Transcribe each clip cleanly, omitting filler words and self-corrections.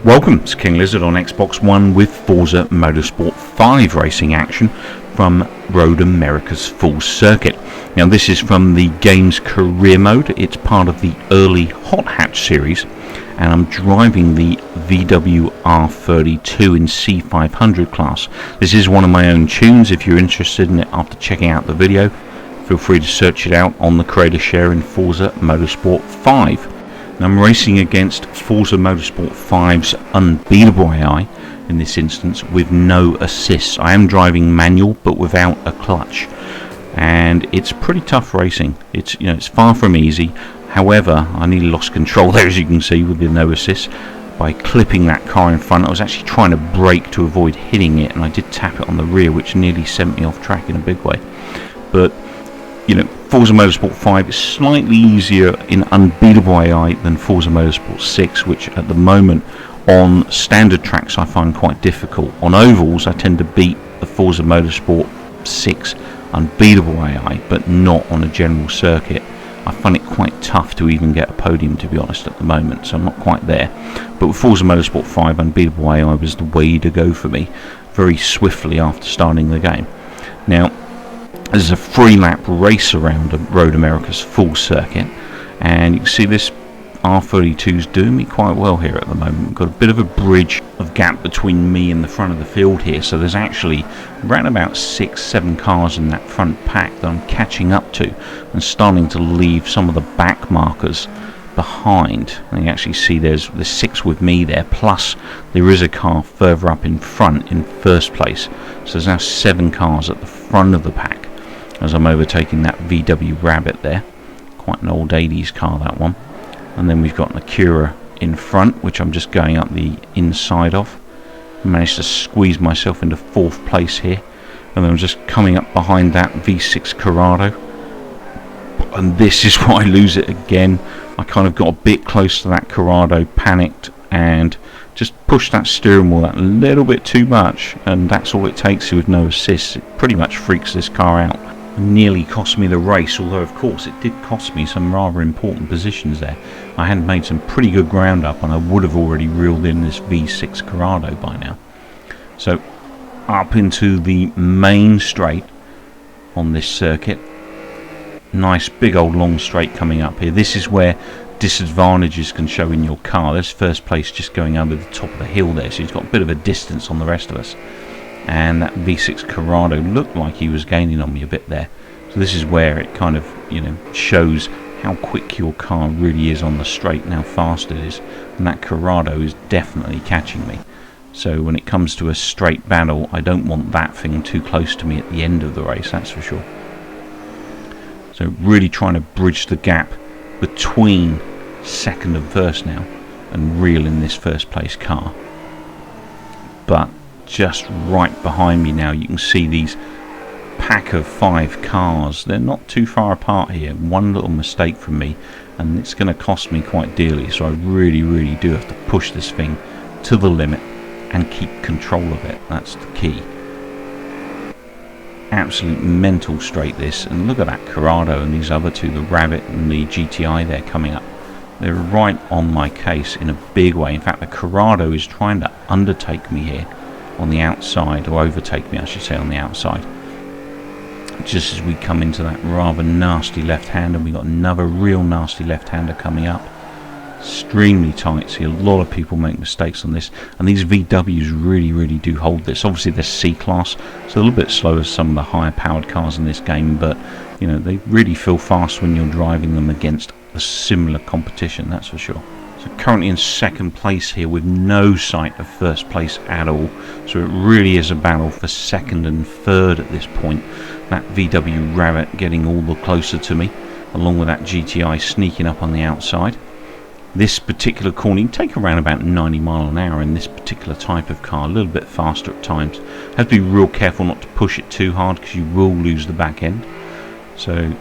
Welcome, it's King Lizard on Xbox One with Forza Motorsport 5 racing action from Road America's Full Circuit. Now this is from the game's career mode. It's part of the early Hot Hatch series, and I'm driving the VW R32 in C500 class. This is one of my own tunes. If you're interested in it after checking out the video, feel free to search it out on the creator share in Forza Motorsport 5. I'm racing against Forza Motorsport 5's Unbeatable AI in this instance with no assists. I am driving manual but without a clutch, and it's pretty tough racing. It's far from easy. However, I nearly lost control there, as you can see, with the no assists by clipping that car in front. I was actually trying to brake to avoid hitting it, and I did tap it on the rear, which nearly sent me off track in a big way. But Forza Motorsport 5 is slightly easier in Unbeatable AI than Forza Motorsport 6, which at the moment on standard tracks I find quite difficult. On ovals I tend to beat the Forza Motorsport 6 Unbeatable AI, but not on a general circuit. I find it quite tough to even get a podium, to be honest, at the moment, so I'm not quite there. But with Forza Motorsport 5, Unbeatable AI was the way to go for me very swiftly after starting the game. Now, this is a 3-lap race around Road America's Full Circuit, and you can see this R32 is doing me quite well here at the moment. We've got a bit of a bridge of gap between me and the front of the field here, so there's actually around about 6-7 cars in that front pack that I'm catching up to and starting to leave some of the back markers behind. And you actually see there's 6 with me there, plus there is a car further up in front in first place, so there's now 7 cars at the front of the pack as I'm overtaking that VW Rabbit there. Quite an old 80s car, that one. And then we've got an Acura in front, which I'm just going up the inside of. I managed to squeeze myself into 4th place here, and then I'm just coming up behind that V6 Corrado, and this is why I lose it again. I kind of got a bit close to that Corrado, panicked, and just pushed that steering wheel that little bit too much, and that's all it takes with no assists. It pretty much freaks this car out. Nearly cost me the race, although of course it did cost me some rather important positions there. I had made some pretty good ground up, and I would have already reeled in this V6 Corrado by now. So up into the main straight on this circuit. Nice big old long straight coming up here. This is where disadvantages can show in your car. There's first place just going over the top of the hill there, so he's got a bit of a distance on the rest of us. And that V6 Corrado looked like he was gaining on me a bit there. So this is where it kind of, shows how quick your car really is on the straight and how fast it is. And that Corrado is definitely catching me. So when it comes to a straight battle, I don't want that thing too close to me at the end of the race, that's for sure. So really trying to bridge the gap between second and first now and reel in this first place car. But just right behind me now you can see these pack of 5 cars. They're not too far apart here. One little mistake from me and it's going to cost me quite dearly, so I really do have to push this thing to the limit and keep control of it. That's the key. Absolute mental straight this, and look at that Corrado and these other 2, the Rabbit and the GTI, they're coming up. They're right on my case in a big way. In fact, the Corrado is trying to undertake me here on the outside, or overtake me I should say, on the outside, just as we come into that rather nasty left-hander. We got another real nasty left-hander coming up, extremely tight. See a lot of people make mistakes on this, and these VWs really do hold this. Obviously they're C-class, so a little bit slower as some of the higher powered cars in this game, but they really feel fast when you're driving them against a similar competition, that's for sure. So currently in second place here with no sight of first place at all. So it really is a battle for second and third at this point. That VW Rabbit getting all the closer to me, along with that GTI sneaking up on the outside. This particular corner, you can take around about 90 miles an hour in this particular type of car, a little bit faster at times. Have to be real careful not to push it too hard because you will lose the back end. So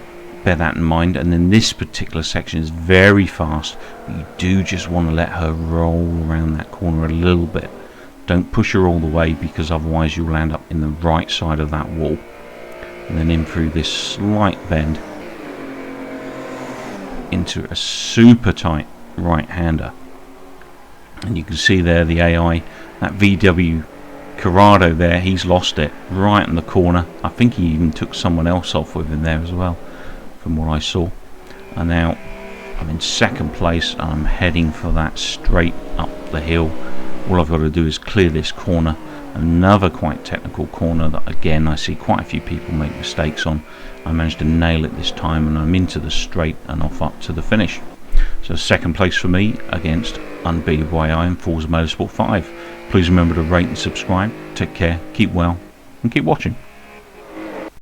bear that in mind. And then this particular section is very fast, but you do just want to let her roll around that corner a little bit. Don't push her all the way, because otherwise you'll land up in the right side of that wall, and then in through this slight bend into a super tight right-hander. And you can see there the AI, that VW Corrado there, he's lost it right in the corner. I think he even took someone else off with him there as well, from what I saw. And now I'm in second place and I'm heading for that straight up the hill. All I've got to do is clear this corner, another quite technical corner that again I see quite a few people make mistakes on. I managed to nail it this time and I'm into the straight and off up to the finish. So second place for me against Unbeatable AI and Forza Motorsport 5. Please remember to rate and subscribe. Take care, keep well and keep watching.